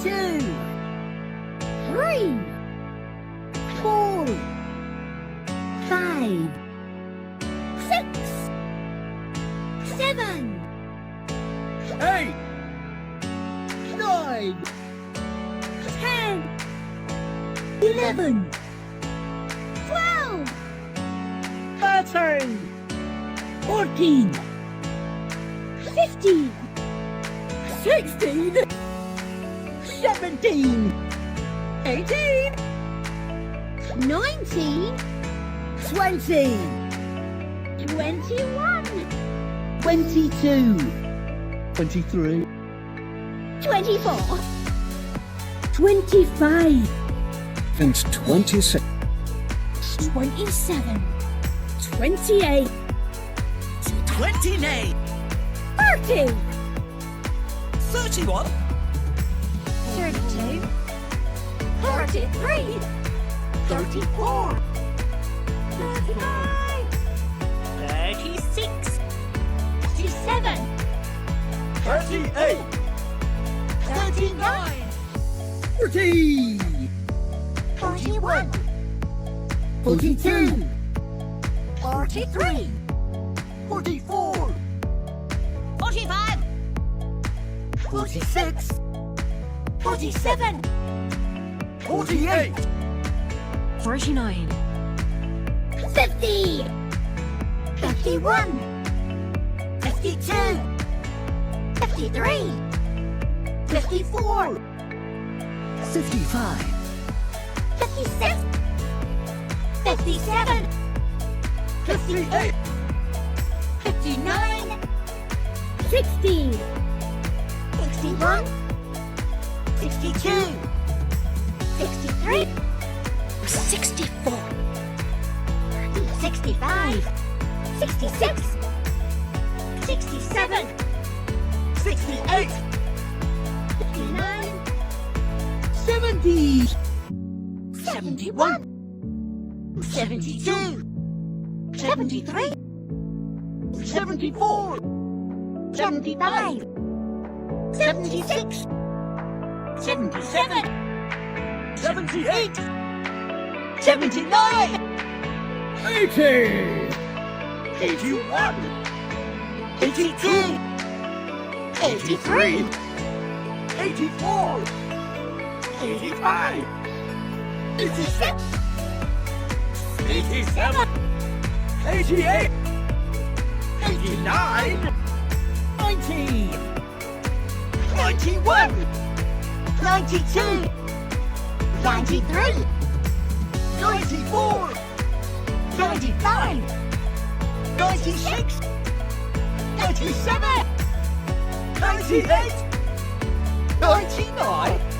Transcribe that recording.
2, 3, 4, 5, 6, 7, 8, 9, 10, 11, 12, 13, 14, 15, 16, 17, 18, 19, 20, 21, 22, 23, 24, 25, and 26, 27, 28, 29, 30, 31, 32, 33, 34, 35, 36, 37, 38, 39, 40, 41, 42, 43, 44, 45, 46, 47, 48, 49, 50, 51, 52, 53, 54, 55, 56, 57, 58, 59, 60, 61, 62, 63, 64, 65, 66, 67, 68, 69, 70, 71, 72, 73, 74, 75, 76, 77, 78, 79, 80, 81, 82, 83, 84, 85, 86, 87, 88, 89, 90, 91, 92, 93, 94, 95, 96, 97, 98, 99,